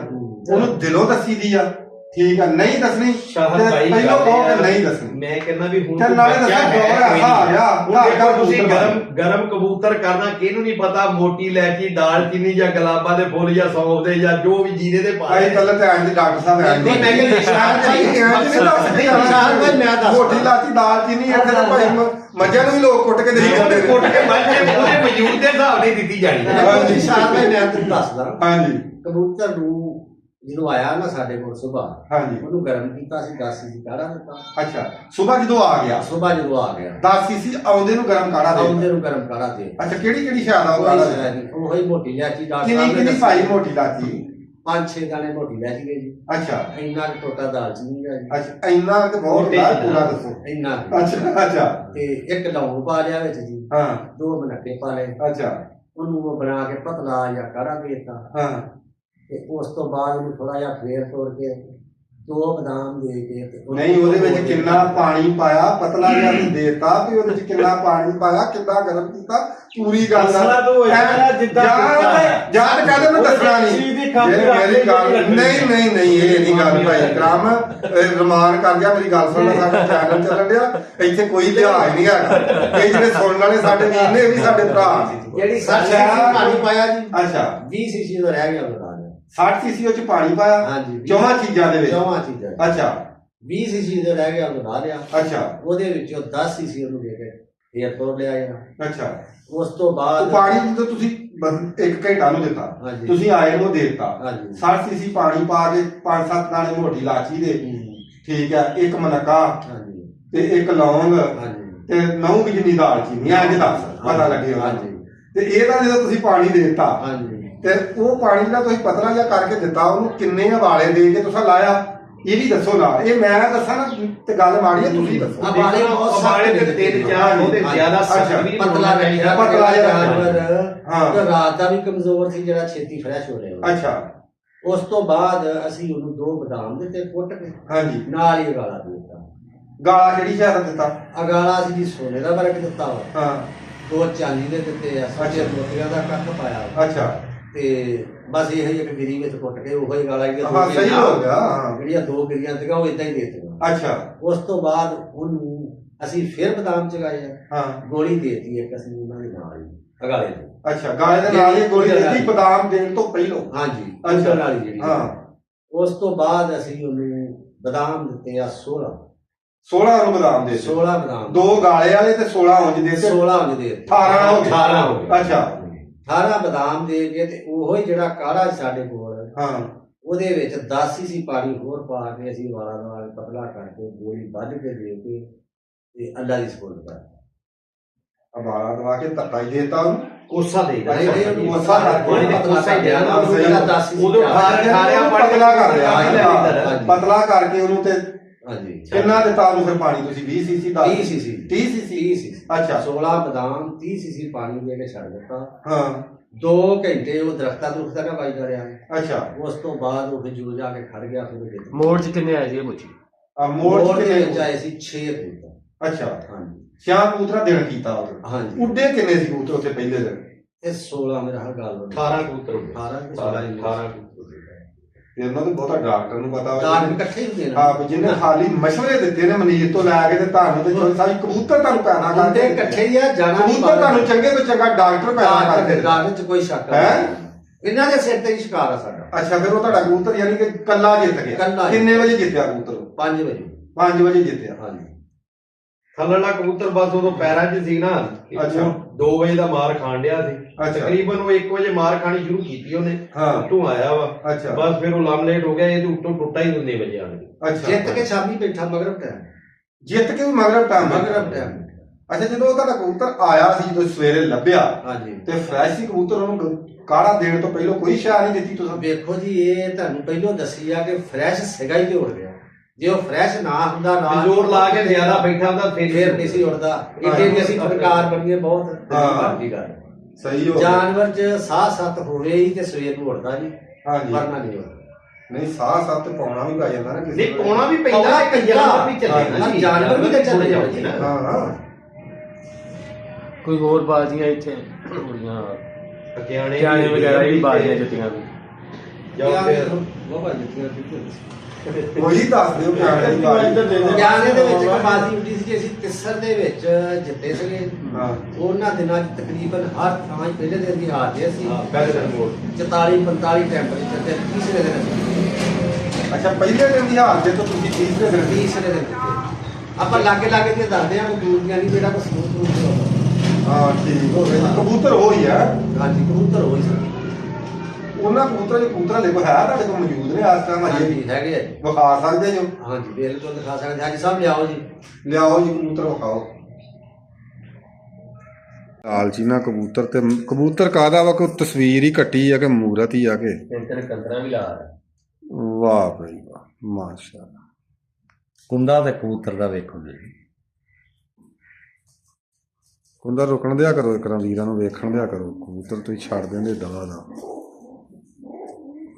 ਉਹਨੂੰ ਦਿਲੋਂ ਦੱਸੀ ਦੀ ਆ ਠੀਕ ਆ ਨਹੀਂ ਦੱਸਣੀ ਸ਼ਾਹਦ ਭਾਈ ਪਹਿਲਾਂ ਕਹੋ ਕਿ ਨਹੀਂ ਦੱਸਣੀ ਮੈਂ ਕਹਿੰਦਾ ਵੀ ਹੁਣ ਤੇ ਨਾਲੇ ਦੱਸਾਂ ਦੌਰ ਐਸਾ ਆ ਗਿਆ ਘਰ ਘਰ ਤੁਸੀਂ ਕਬੂਤਰ ਗਰਮ ਕਬੂਤਰ ਕਰਨਾ ਕਿਹਨੂੰ ਨਹੀਂ ਪਤਾ ਮੋਟੀ ਇਲਾਇਚੀ ਦਾਲਚੀਨੀ ਜਾਂ ਗੁਲਾਬਾਂ ਦੇ ਫੁੱਲ ਜਾਂ ਸੌਂਫ ਦੇ ਜਾਂ ਜੋ ਵੀ ਜੀਰੇ ਦੇ ਆਈ ਕੱਲ ਤੇ ਆਂ ਦੀ ਡਾਕਟਰ ਸਾਹਿਬ ਆਂ ਨਹੀਂ, ਮੈਂ ਕਿਹਾ ਨਿਸ਼ਾਨ ਭਾਈ, ਨਿਸ਼ਾਨ ਭਾਈ ਮੈਂ ਦੱਸ ਮੋਟੀ ਲਾਚੀ ਦਾਲਚੀਨੀ ਇੱਥੇ ਤਾਂ ਭਾਈ ਮੱਝਾਂ ਨੂੰ ਹੀ ਲੋਕ ਕੁੱਟ ਕੇ ਦੇਈ ਜਾਂਦੇ ਨੇ ਕੁੱਟ ਕੇ ਬੰਦੇ ਪੂਰੇ ਮੌਜੂਦ ਦੇ ਹਿਸਾਬ ਨਹੀਂ ਦਿੱਤੀ ਜਾਣੀ ਹਾਂਜੀ। ਨਿਸ਼ਾਨ ਭਾਈ ਮੈਂ ਤੁਹਾਨੂੰ ਦੱਸਦਾ ਹਾਂਜੀ ਕਬੂਤਰ ਨੂੰ ਜਦੋਂ ਆਇਆ ਨਾ ਸਾਡੇ ਕੋਲ ਸਵੇਰ ਹਾਂਜੀ ਉਹਨੂੰ ਗਰਮ ਕੀਤਾ ਸੀ 10 ਸੀ ਕਾੜਾ ਦਿੱਤਾ ਅੱਛਾ ਸਵੇਰ ਜਦੋਂ ਆ ਗਿਆ ਸਵੇਰ ਜਦੋਂ ਆ ਗਿਆ 10 ਸੀਸੀ ਆਉਂਦੇ ਨੂੰ ਗਰਮ ਕਾੜਾ ਦੇ ਆਉਂਦੇ ਨੂੰ ਗਰਮ ਕਾੜਾ ਦੇ ਅੱਛਾ ਕਿਹੜੀ ਕਿਹੜੀ ਸ਼ਾਇਦ ਆ ਉਹ ਕਾੜਾ ਦੇ? ਉਹੀ ਮੋਟੀ ਇਲਾਇਚੀ ਡਾਕਟਰ ਕਿੰਨੀ ਕਿੰਨੀ ਪਾਈ ਮੋਟੀ ਲਾਚੀ 5-6 ਦਾਣੇ ਮੋਟੀ ਇਲਾਇਚੀ ਗਈ ਜੀ ਅੱਛਾ ਇੰਨਾ ਕੁ ਟੋਟਾ ਦਾਲਚੀਨੀ ਦਾ ਜੀ ਅੱਛਾ ਇੰਨਾ ਤੇ ਬਹੁਤ ਹੁੰਦਾ ਪੂਰਾ ਦੱਸੋ ਇੰਨਾ ਕੁ। ਅੱਛਾ ਅੱਛਾ ਤੇ ਇੱਕ ਲੌਂਗ ਪਾ ਲਿਆ ਵਿੱਚ ਜੀ ਹਾਂ 2 ਮਨੱਕੇ ਪਾ ਲਏ ਅੱਛਾ ਉਹਨੂੰ ਉਹ ਬਣਾ ਕੇ ਪਤਲਾ ਜਾਂ ਕਾੜਾ ਦੇਤਾ ਹਾਂ ਤੇ ਉਸ ਤੋਂ ਬਾਅਦ ਉਹਨੂੰ ਥੋੜਾ ਜਿਹਾ ਫੇਰ ਤੋੜ ਕੇ 2 ਬਦਾਮ ਦੇ ਕੇ ਤੇ ਉਹਨੂੰ ਨਹੀਂ ਉਹਦੇ ਵਿੱਚ ਕਿੰਨਾ ਪਾਣੀ ਪਾਇਆ ਪਤਲਾ ਜਿਹਾ ਤੇ ਦੇਤਾ ਵੀ ਉਹਦੇ ਵਿੱਚ ਕਿੰਨਾ ਪਾਣੀ ਪਾਇਆ ਕਿੰਨਾ ਗਰਮ ਕੀਤਾ ਪੂਰੀ ਗੱਲ ਦੱਸਣਾ ਤਾਂ ਉਹ ਹੈ ਜਿੱਦਾਂ ਯਾਦ ਕਹਦੇ ਮੈਂ ਦੱਸਣਾ ਚੀਜ਼ ਦੀ ਖਾਤਰ ਨਹੀਂ ਮੇਰੀ ਗੱਲ ਨਹੀਂ ਇਹ ਨਹੀਂ ਗੱਲ ਭਾਈ ਕਰਾਮ ਰਮਾਨ ਕਰ ਗਿਆ ਮੇਰੀ ਗੱਲ ਸੁਣ ਲੈ ਸਾਡਾ ਚੈਨਲ ਚੱਲਣ ਡਿਆ ਇੱਥੇ ਕੋਈ ਲਿਹਾਜ਼ ਨਹੀਂ ਹੈਗਾ ਇਹ ਜਿਹੜੇ ਸੁਣਨ ਵਾਲੇ ਸਾਡੇ ਵੀਰ ਨੇ ਇਹ ਵੀ ਸਾਡੇ ਭਰਾ ਜਿਹੜੀ 60 ਸੀਸੀ ਪਾਣੀ ਪਾਇਆ ਜੀ ਅੱਛਾ 20 ਸੀਸੀ ਦਾ ਰਹਿ ਗਿਆ ਬਤਾ 60 ਸੀਸੀ ਉਹ ਚ ਪਾਣੀ ਪਾਇਆ ਹਾਂਜੀ ਚੌਹਾਂ ਚੀਜ਼ਾਂ ਦੇ ਵਿੱਚ ਚੌਹਾਂ ਚੀਜ਼ਾਂ ਅੱਛਾ 20 ਸੀਸੀ ਦਾ ਰਹਿ ਗਿਆ ਬਤਾ ਲਿਆ ਅੱਛਾ ਉਹਦੇ ਵਿੱਚੋਂ 10 ਸੀਸੀ ਉਹਨੂੰ ਦੇ ਕੇ ਫੇਰ ਤੋੜ ਲਿਆ ਜੀ ਅੱਛਾ ਉਸ ਤੋਂ ਉਹ ਬਾਅਦ ਪਾਣੀ ਜਦੋਂ ਤੁਸੀਂ 1 ਘੰਟਾ ਨੂੰ ਦਿੱਤਾ ਹਾਂਜੀ। ਤੁਸੀਂ ਆਏ ਨੂੰ ਦੇ ਦਿੱਤਾ ਹਾਂਜੀ 60 ਸੀਸੀ ਪਾਣੀ ਪਾ ਕੇ 5-7 ਦਾਣੇ ਮੋਟੀ ਲਾਚੀ ਦੇ ਠੀਕ ਹੈ ਇੱਕ ਮਨਕਾ ਹਾਂਜੀ ਤੇ ਇੱਕ ਲੌਂਗ ਹਾਂਜੀ ਤੇ 9 ਕਿ ਜਿੰਨੀ ਦਾਲਚੀਨੀ ਇੰਜ ਦੱਸ ਪਤਾ ਲੱਗੇ ਹਾਂਜੀ ਤੇ ਇਹਦਾ ਜਦੋਂ ਤੁਸੀਂ ਪਾਣੀ ਦੇ ਦਿੱਤਾ ਹਾਂਜੀ ਤੇ ਉਹ ਪਾਣੀ ਜਿਹੜਾ ਤੁਸੀਂ ਪਤਲਾ ਜਿਹਾ ਕਰਕੇ ਦਿੱਤਾ ਉਹਨੂੰ ਕਿੰਨੇ ਹਵਾਲੇ ਦੇ ਕੇ ਤੁਸੀਂ ਲਾਇਆ ਇਹ ਵੀ ਦੱਸੋ ਨਾ ਇਹ ਮੈਂ ਦੱਸਾਂ ਨਾ ਤੇ ਗੱਲ ਮਾੜੀ ਹੈ ਤੁਸੀਂ ਦੱਸੋ ਹਵਾਲੇ ਬਹੁਤ ਹਵਾਲੇ ਤੇ ਸਖਤ 3-4 ਉਹਦੇ ਜ਼ਿਆਦਾ ਸਖਤ ਵੀ ਨਹੀਂ ਪਤਲਾ ਰੱਖਿਆ ਪਤਲਾ ਜਿਹਾ ਜਾਨਵਰ ਹਾਂ। ਤੇ ਰਾਤ ਦਾ ਵੀ ਕਮਜ਼ੋਰ ਸੀ ਜਿਹੜਾ ਛੇਤੀ ਫਰੈਸ਼ ਹੋ ਰਿਹਾ ਅੱਛਾ ਉਸ ਤੋਂ ਬਾਅਦ ਅਸੀਂ ਉਹਨੂੰ 2 ਬਦਾਮ ਦਿੱਤੇ ਕੁੱਟ ਕੇ ਹਾਂਜੀ ਨਾਲ ਹੀ ਅਗਾਲਾ ਦੇ ਦਿੱਤਾ ਗਾਲਾ ਕਿਹੜੀ ਸ਼ਾਇਦ ਦਿੱਤਾ ਅਗਾਲਾ ਅਸੀਂ ਜੀ ਸੋਨੇ ਦਾ ਵਰਕ ਦਿੱਤਾ ਵਾ ਹਾਂ 2 ਚਾਂਦੀ ਦੇ ਦਿੱਤੇ ਆ ਸਾਡੇ ਮੋਤੀਆਂ ਦਾ ਕੱਖ ਪਾਇਆ ਅੱਛਾ ਤੇ ਬਸ ਇਹ ਹੀ ਇੱਕ ਗਿਰੀ ਵਿੱਚ ਕੁੱਟ ਕੇ ਉਹੋ ਹੀ ਗਾਲਾ ਹੀ ਹਾਂ ਸਹੀ ਹੋ ਗਿਆ ਹਾਂ ਜਿਹੜੀਆਂ 2 ਗਿਰੀਆਂ ਸੀਗੀਆਂ ਉਹ ਇਦਾਂ ਹੀ ਦੇ ਦਿੱਤੀਆਂ ਅੱਛਾ ਉਸ ਤੋਂ ਬਾਅਦ ਉਹਨੂੰ ਅਸੀਂ ਫਿਰ ਬਦਾਮ ਚਗਾਏ ਆ ਹਾਂ ਗੋਲੀ ਦੇਤੀ ਇੱਕ ਅਸੀਂ ਉਹਨਾਂ ਦੇ ਨਾਲ ਹੀ ਅਗਾਲੇ ਦੇ ਅੱਛਾ ਗਾਲੇ ਦੇ ਨਾਲ ਹੀ ਗੋਲੀ ਦਿੱਤੀ ਬਦਾਮ ਦੇਣ ਤੋਂ ਪਹਿਲਾਂ ਹਾਂਜੀ ਅੱਛਾ। ਅੱਛਾ ਨਾਲ ਹੀ ਜਿਹੜੀ ਹਾਂ ਉਸ ਤੋਂ ਬਾਅਦ ਅਸੀਂ ਉਹਨੂੰ ਬਦਾਮ ਦਿੱਤੇ ਆ 16 16 ਨੂੰ ਬਦਾਮ ਦੇ 16 ਬਦਾਮ 2 ਗਾਲੇ ਵਾਲੇ ਤੇ 16 ਉਂਝ ਦੇ ਤੇ 16 ਉਹਨੇ ਦੇ ਦਿੱਤੇ 18 ਹੋ ਗਏ 18 ਹੋ ਗਏ ਅੱਛਾ 18 ਬਦਾਮ ਦੇ ਕੇ ਤੇ ਉਹੋ ਹੀ ਜਿਹੜਾ ਕਾੜਾ ਸੀ ਸਾਡੇ ਕੋਲ ਹਾਂ ਉਹਦੇ ਵਿੱਚ 10 ਸੀਸੀ ਪਾਣੀ ਹੋਰ ਪਾ ਕੇ ਅਸੀਂ ਵਾਲਾ ਨਾਲ ਪਤਲਾ ਕਰਕੇ ਗੋਲੀ ਵੱਢ ਕੇ ਦੇ ਕੇ ਤੇ ਅੱਲਾ ਦੀ ਸਪੋਰਟ ਕਰ ਅਬਾਲਾ ਦਵਾ ਕੇ ਧੱਕਾ ਹੀ ਦੇਤਾ ਉਹਨੂੰ ਕੋਸਾ ਦੇ ਨਹੀਂ, ਨਹੀਂ, ਉਹਨੂੰ ਕੋਸਾ ਕਰਕੇ ਪਾਣੀ ਦੇ ਕੋਸਾ ਹੀ ਦੇਣਾ ਨਾ, ਉਹਨੂੰ ਸਹੀ। ਜਿਹੜਾ 10 ਸੀਸੀ ਉਦੋਂ ਖਾਰਿਆ ਪਾਣੀ ਪਤਲਾ ਕਰ ਲਿਆ ਹਾਂਜੀ। ਪਤਲਾ ਕਰਕੇ ਉਹਨੂੰ ਤੇ ਹਾਂਜੀ ਕਿੰਨਾ ਦਿੱਤਾ ਉਹਨੂੰ ਫਿਰ ਪਾਣੀ ਤੁਸੀਂ 20 ਸੀਸੀ ਦਾ 30 ਸੀਸੀ 30 ਸੀਸੀ 30 ਸੀਸੀ ਅੱਛਾ 16 ਬਦਾਮ 30 ਸੀਸੀ ਪਾਣੀ ਦੇ ਕੇ ਛੱਡ ਦਿੱਤਾ ਹਾਂ 2 ਘੰਟੇ ਉਹ ਦਰਖਤਾਂ ਦਾ ਵੱਜਦਾ ਰਿਹਾ ਅੱਛਾ ਉਸ ਤੋਂ ਬਾਅਦ ਉਹ ਜੂ ਜਾ ਕੇ ਖੜ ਗਿਆ ਫਿਰ ਉਹ ਮੋੜ ਚ ਕਿੰਨੇ ਆਏ ਸੀ ਇਹ ਪੁੱਛੀ ਆ ਮੋੜ ਮੋੜ ਚ ਦੇ ਵਿੱਚ ਕਿੰਨੇ ਆਏ ਸੀ 6 ਕਬੂਤਰ ਅੱਛਾ ਹਾਂਜੀ ਸ਼ਾਮ ਕਬੂਤਰਾਂ ਦਿਨ ਕੀਤਾ ਉਹ ਹਾਂਜੀ ਉੱਡੇ ਕਿੰਨੇ ਸੀ ਕਬੂਤਰ ਉੱਥੇ ਪਹਿਲੇ ਦਿਨ ਇਹ 16 ਮੇਰਾ ਹਰ ਗੱਲ 18 ਕਬੂਤਰ ਹੋ ਗਏ 18 ਤੇ 18 16 ਕਬੂਤਰ ਤੇ ਉਹਨਾਂ ਨੂੰ ਬਹੁਤਾ ਡਾਕਟਰ ਨੂੰ ਪਤਾ ਦਾਰ ਵੀ ਇਕੱਠੇ ਹੀ ਹੁੰਦੇ ਨੇ ਹਾਂ ਵੀ ਜਿਹਨੇ ਖਾਲੀ ਮਸ਼ਵਰੇ ਦਿੱਤੇ ਨੇ ਮਨੀਰ ਤੋਂ ਲੈ ਕੇ ਤੇ ਤੁਹਾਨੂੰ ਤੇ ਜੋ ਸਾਰੀ ਕਬੂਤਰ ਤੁਹਾਨੂੰ ਪੈਣਾ ਹੁੰਦੇ ਕਰਦੇ ਇਕੱਠੇ ਹੀ ਆ ਜਾਣਾ ਨਹੀਂ ਕਬੂਤਰ ਤੁਹਾਨੂੰ ਚੰਗੇ ਤੋਂ ਚੰਗਾ ਡਾਕਟਰ ਪੈਣਾ ਕਰਦੇ ਦਾਰ ਵਿੱਚ ਕੋਈ ਸ਼ੱਕ ਹੈਂ? ਨਹੀਂ ਇਹਨਾਂ ਦੇ ਸਿਰ ਤੇ ਹੀ ਸ਼ਿਕਾਰ ਆ ਸਾਡਾ ਅੱਛਾ ਫਿਰ ਉਹ ਤੁਹਾਡਾ ਕਬੂਤਰ ਯਾਨੀ ਕਿ ਕੱਲਾ ਜਿੱਤ ਗਿਆ ਕੱਲਾ ਹੀ। ਕਿੰਨੇ ਵਜੇ ਜਿੱਤਿਆ ਕਬੂਤਰ 5 ਵਜੇ 5 ਵਜੇ ਜਿੱਤਿਆ ਹਾਂਜੀ ਥੱਲੜਾ ਕਬੂਤਰ ਬਸ ਉਦੋਂ ਪੈਰਾਂ 'ਚ ਸੀ ਨਾ ਅੱਛਾ। 2 ਵਜੇ ਦਾ ਮਾਰ ਖਾਣ ਡਿਆ ਸੀ ਅੱਛਾ। ਤਕਰੀਬਨ ਉਹ 1 ਵਜੇ ਮਾਰ ਖਾਣੀ ਸ਼ੁਰੂ ਕੀਤੀ ਉਹਨੇ ਹਾਂ ਉੱਤੋਂ ਆਇਆ ਵਾ ਅੱਛਾ ਬਸ ਫਿਰ ਉਹ ਲੰਮਲੇਟ ਹੋ ਗਿਆ ਇਹਦੇ ਉੱਤੋਂ ਟੁੱਟਾ ਹੀ 19 ਵਜੇ ਆਣ ਕੇ ਅੱਛਾ ਜਿੱਤ ਕੇ ਸ਼ਾਮੀ ਬੈਠਾ ਮਗਰਬ ਟਾਈਮ ਜਿੱਤ ਕੇ ਵੀ ਮਗਰਬ ਟਾਈਮ ਮਗਰਬ ਟਾਈਮ ਅੱਛਾ, ਜਦੋਂ ਤੁਹਾਡਾ ਕਬੂਤਰ ਆਇਆ ਸੀ, ਜਦੋਂ ਸਵੇਰੇ ਲੱਭਿਆ ਹਾਂਜੀ ਤੇ ਫਰੈਸ਼ ਹੀ ਕਬੂਤਰ ਉਹਨੂੰ ਕਾੜਾ ਦੇਣ ਤੋਂ ਪਹਿਲਾਂ ਕੋਈ ਸ਼ਾਇ ਨਹੀਂ ਦਿੱਤੀ ਤੁਸੀਂ? ਵੇਖੋ ਜੀ, ਇਹ ਤੁਹਾਨੂੰ ਪਹਿਲਾਂ ਦੱਸੀ ਆ ਕਿ ਫਰੈਸ਼ ਸੀਗਾ ਹੀ ਤੇ ਉੜ ਗਿਆ। ਜੇ ਉਹ ਫਰੈਸ਼ ਨਾ ਹੁੰਦਾ ਤੇ ਨਾ ਜ਼ੋਰ ਲਾ ਕੇ ਜ਼ਿਆਦਾ ਬੈਠਾ ਹੁੰਦਾ ਫੇਰ ਨਹੀਂ ਸੀ ਉੜਦਾ। ਇੱਡੇ ਵੀ ਅਸੀਂ ਫਨਕਾਰ ਬਣੀਏ ਬਹੁਤ ਹਾਂ। ਵੱਡੀ ਗੱਲ। ਸਹੀ ਹੋ ਗਿਆ। ਜਾਨਵਰ 'ਚ ਸਾਹ ਸੱਤ ਹੋਵੇ ਹੀ ਤੇ ਸਵੇਰ ਨੂੰ ਉੜਦਾ ਜੀ, ਹਾਂਜੀ, ਵਰਨਾ ਨਹੀਂ ਉੜਦਾ। ਨਹੀਂ ਸਾਹ ਸੱਤ ਪਾਉਣਾ ਵੀ ਪੈ ਜਾਂਦਾ ਨਾ ਕਿਸੇ ਨਹੀਂ ਵੇਲੇ। ਪਾਉਣਾ ਵੀ ਪੈਂਦਾ, ਪਾਉਣਾ ਇੱਕ ਜਾਨਵਰ ਵੀ ਚੱਲੇ ਹਾਂ, ਨਾ ਜੀ, ਜਾਨਵਰ ਵੀ ਤਾਂ ਚੱਲੇ ਜਾਣਗੇ ਨਾ। ਹਾਂ ਹਾਂ ਕੋਈ ਹੋਰ ਬਾਜ਼ੀਆਂ ਇੱਥੇ ਕੁੜੀਆਂ ਪਕਿਆਣੇ ਕਿਆਣੇ ਵਗੈਰਾ ਵੀ ਬਾਜ਼ੀਆਂ ਜੁੱਤੀਆਂ ਵੀ ਜਾਂ ਫਿਰ ਬਾਬਾ ਜੀ ਉਹੀ ਦੱਸ ਦਿਓ ਪਿਆਰੇ ਦੀ ਬਾਤ। ਗਿਆਨੇ ਦੇ ਵਿੱਚ ਇੱਕ ਬਾਜ਼ੀ ਹੁੰਦੀ ਸੀ ਕਿ ਅਸੀਂ ਤਿਸਰ ਦੇ ਵਿੱਚ ਜਿੱਤੇ ਸੀਗੇ। ਹਾਂ ਉਹਨਾਂ ਦਿਨਾਂ 'ਚ ਤਕਰੀਬਨ ਹਰ ਥਾਂ 'ਚ ਪਹਿਲੇ ਦਿਨ ਦੀ ਹਾਰਦੇ ਸੀ। ਪਹਿਲੇ ਦਿਨ ਮੋੜ 44 45 ਟੈਂਪਰੇਚਰ ਤੇ ਤੀਸਰੇ ਦਿਨ ਅੱਛਾ, ਪਹਿਲੇ ਦਿਨ ਦੀ ਹਾਰ ਜੇ ਤਾਂ ਤੁਸੀਂ ਤੀਸਰੇ ਦਿਨ ਦੀ। ਤੀਸਰੇ ਦਿਨ ਜਿੱਤੇ। ਆਪਾਂ ਲਾਗੇ ਲਾਗੇ ਤੇ ਦੱਸਦੇ ਆ ਕੋਈ ਦੂਰ ਦੀਆਂ ਨਹੀਂ, ਜਿਹੜਾ ਕੋਈ ਸਮੂਹ ਹਾਂ ਠੀਕ ਹੋ ਗਿਆ। ਕਬੂਤਰ ਉਹ ਹੀ ਹੈ। ਹਾਂਜੀ ਕਬੂਤਰ ਹੋਈ ਸੀ। ਉਹਨਾਂ ਕਬੂਤਰਾਂ ਦੇ ਕਬੂਤਰਾਂ ਦੇ ਕੋਈ ਹੈ ਤੁਹਾਡੇ ਕੋਲ ਮੌਜੂਦ ਨੇ ਇਸ ਟਾਈਮ ਅਜੇ ਵੀ? ਹਾਂਜੀ ਹੈਗੇ ਆ ਜੀ। ਵਿਖਾ ਸਕਦੇ ਜੋ? ਹਾਂਜੀ ਬਿਲਕੁਲ ਦਿਖਾ ਸਕਦੇ। ਹਾਂਜੀ ਸਭ ਲਿਆਓ ਜੀ। ਲਿਆਓ ਜੀ ਕਬੂਤਰ ਵਿਖਾਓ। ਲਾਲਚੀਨਾ ਕਬੂਤਰ ਤੇ ਕਬੂਤਰ ਕਾਹਦਾ ਵਾ? ਕੋਈ ਤਸਵੀਰ ਹੀ ਕੱਟੀ ਆ ਕਿ ਮੂਰਤ ਹੀ ਆ ਕੇ? ਤਿੰਨ ਕੰਤਰਾ ਵੀ ਲਾ ਵਾਹ ਭਾਈ ਵਾਹ, ਮਾਸ਼ਾਅੱਲਾ। ਕੁੰਦਾ ਤੇ ਕਬੂਤਰ ਦਾ ਵੇਖੋ ਜੀ। ਕੁੰਦਾ ਰੁਕਣ ਦਿਆ ਕਰੋ, ਇੱਕ ਵੀਰਾਂ ਨੂੰ ਵੇਖਣ ਦਿਆ ਕਰੋ। ਕਬੂਤਰ ਤੁਸੀਂ ਛੱਡ ਦਿੰਦੇ ਦਵਾ ਦਾ।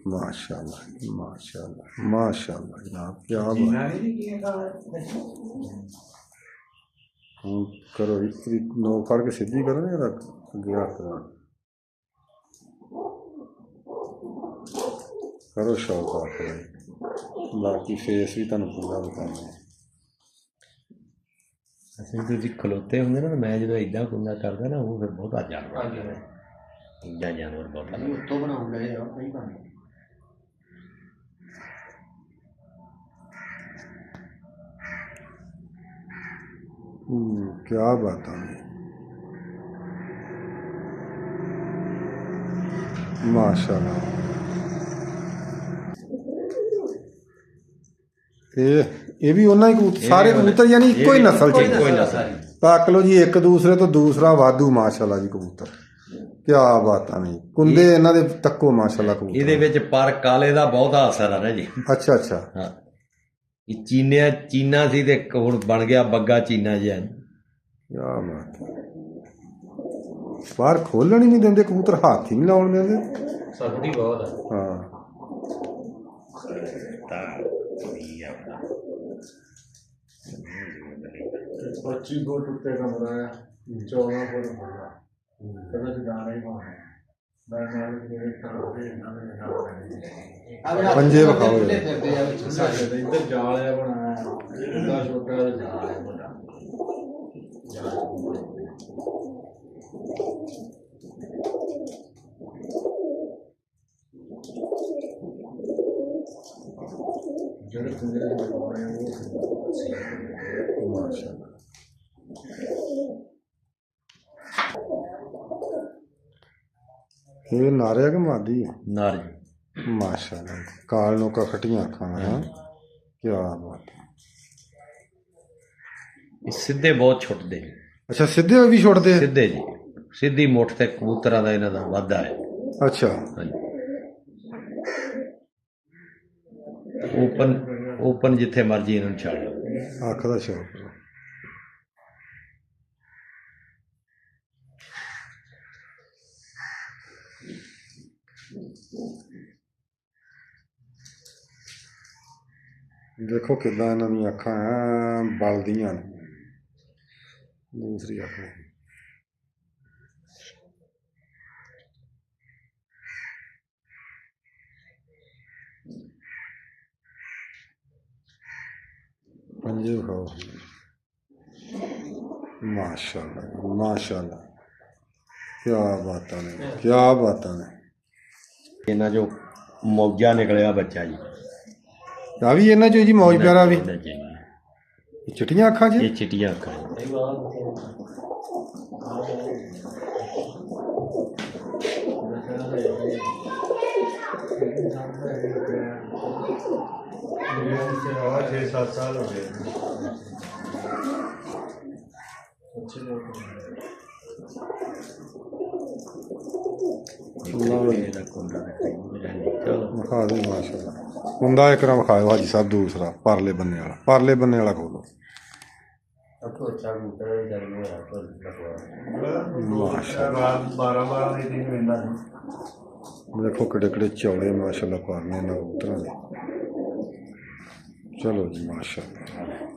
ਮਾਸ਼ਾਅੱਲਾ ਮਾਸ਼ਾਅੱਲਾ ਮਾਸ਼ਾਅੱਲਾ ਜਨਾਬ, ਕੀ ਬਾਤ। ਹੁਣ ਕਰੋ ਇੱਕ ਨੋਕ ਫੜ ਕੇ ਸਿੱਧੀ ਕਰੋ ਨਾ, ਰੱਖ ਅੱਗੇ ਹੱਥ ਨਾਲ ਕਰੋ ਸ਼ੌਕ ਆਪਣਾ। ਬਾਕੀ ਫੇਸ ਵੀ ਤੁਹਾਨੂੰ ਪੂਰਾ ਵਿਖਾਉਣਾ ਹੈ। ਅਸੀਂ ਤੁਸੀਂ ਖਲੋਤੇ ਹੁੰਦੇ ਨਾ, ਮੈਂ ਜਦੋਂ ਇਦਾਂ ਕੁੰਦਾ ਕਰਦਾ ਨਾ, ਉਹ ਫਿਰ ਬਹੁਤਾ ਜਾਨਵਰ ਇੰਨਾ ਜਾਨਵਰ ਬਹੁਤਾ ਉੱਤੋਂ ਬਣਾਉਣ ਗਏ ਆ ਕਈ ਬਣ ਗਏ। ਕੀ ਬਾਤ ਹੈ, ਮਾਸ਼ਾਅੱਲਾ। ਇਹ ਵੀ ਉਹਨਾਂ ਹੀ ਕਬੂਤਰ, ਸਾਰੇ ਕਬੂਤਰ ਯਾਨੀ ਇੱਕੋ ਹੀ ਨਸਲ ਚ? ਇੱਕੋ ਹੀ ਨਸਲ। ਤੱਕ ਲਓ ਜੀ, ਇੱਕ ਦੂਸਰੇ ਤੋਂ ਦੂਸਰਾ ਵਾਧੂ ਮਾਸ਼ਾਅੱਲਾ ਜੀ ਕਬੂਤਰ। ਕੀ ਬਾਤਾਂ ਨੇ, ਕੁੰਦੇ ਇਹਨਾਂ ਦੇ ਤੱਕੋ ਮਾਸ਼ਾਅੱਲਾ ਕਬੂਤਰ। ਇਹਦੇ ਵਿੱਚ ਪਰ ਕਾਲੇ ਦਾ ਬਹੁਤਾ ਅਸਰ ਆ ਨਾ ਜੀ। ਅੱਛਾ ਅੱਛਾ, ਹਾਂ, ਇਹ ਚੀਨਾ ਸੀ ਤੇ ਹੁਣ ਬਣ ਗਿਆ ਬੱਗਾ ਚੀਨਾ ਜਿਹਾ। ਕੀ ਬਾਤ ਹੈ। ਬਾਹਰ ਖੋਲਣ ਹੀ ਨਹੀਂ ਦਿੰਦੇ ਕਬੂਤਰ, ਹੱਥ ਹੀ ਨਹੀਂ ਲਾਉਣ ਦਿੰਦੇ। ਸਖਤੀ ਬਹੁਤ ਆ। ਹਾਂ पच्चीस फुट उत्ते कमरा है, 14 फुट बड़ा कदे गाना ही पाना मैं नाल के तरह इन्हां ने गाना पंजे विखाओ ਖੁੱਲੇ ਫਿਰਦੇ ਆ ਵਿੱਚ ਸਾਰੇ। ਸਾਡੇ ਇੱਧਰ ਜਾਲ ਹੈ ਬਣਾਇਆ, ਇਹਦਾ ਛੋਟਾ ਜਿਹਾ ਜਾਲ ਹੈ ਵੱਡਾ ਜਿਹੜੇ ਕੁੰਡੇ ਦੇ ਲਗਾਉਣੇ ਉਹ ਮਾਸ਼ਾਅੱਲਾ। ਇਹ ਨਾਰਿਆ ਕਿ ਮਾਦੀ ਹੈ? ਨਾਰ ਜੀ। ਮਾਸ਼ਾਅੱਲਾ, ਕਾਲ ਨੋਕਾ ਖਟੀਆਂ ਅੱਖਾਂ ਨਾਲ। ਕੀ ਬਾਤ ਹੈ। ਇਹ ਸਿੱਧੇ ਬਹੁਤ ਛੁੱਟਦੇ ਨੇ। ਅੱਛਾ, ਸਿੱਧੇ ਵੀ ਛੁੱਟਦੇ ਆ? ਸਿੱਧੇ ਜੀ, ਸਿੱਧੀ ਮੁੱਠ ਤੇ ਕਬੂਤਰਾਂ ਦਾ ਇਹਨਾਂ ਦਾ ਵਾਧਾ ਹੈ। ਅੱਛਾ, ਹਾਂਜੀ, ਓਪਨ ਜਿੱਥੇ ਮਰਜੀ ਇਹਨਾਂ ਨੂੰ ਛੱਡ ਲਓ। ਅੱਖ ਦਾ ਸ਼ੌਕ। ਦੇਖੋ ਕਿੱਦਾਂ ਇਹਨਾਂ ਦੀਆਂ ਅੱਖਾਂ ਐਂ ਬਲਦੀਆਂ ਨੇ। ਦੂਸਰੀ ਅੱਖ पंजे खाओ। माशाल्लाह माशाल्लाह, क्या बात है, क्या बात है। ਇਹਨਾਂ ਚੋਂ ਮੌਜਾ ਨਿਕਲਿਆ ਬੱਚਾ ਜੀ। ਆ ਵੀ ਇਹਨਾਂ ਚੋਂ ਜੀ ਮੌਜ ਪਿਆਰਾ ਵੀ? ਇਹਨਾਂ 'ਚ ਜੀ। ਇਹ ਚਿੱਟੀਆਂ ਅੱਖਾਂ 'ਚ? ਇਹ ਚਿੱਟੀਆਂ ਅੱਖਾਂ ਜੀ। छः सात साल हो गए। ਅੱਛੇ ਲੋਕ ਇਹਦਾ ਕੁੰਡਾ ਦਿਖਾਈ ਚਲੋ ਵਿਖਾ ਦੇ ਮਾਸ਼ਾਅੱਲਾ ਕੁੰਡਾ ਇੱਕ ਨਾ ਵਿਖਾਇਓ ਹਾਜੀ ਸਾਹਿਬ ਦੂਸਰਾ ਪਰਲੇ ਬੰਨੇ ਵਾਲਾ ਖੋਲੋ ਸਭ ਤੋਂ ਅੱਛਾ ਕਬੂਤਰ ਜਨਮ ਹੋਇਆ ਤੋਂ ਰਾਤ 12 ਦੇ ਦਿਨ ਵੇਂਦਾ ਦੇਖੋ ਕਿਹੜੇ ਚੌੜੇ ਮਾਸ਼ਾਅੱਲਾ ਪਰਨੇ ਇਹਨਾਂ ਕਬੂਤਰਾਂ ਦੇ ਚਲੋ ਜੀ ਮਾਸ਼ਾਅੱਲਾ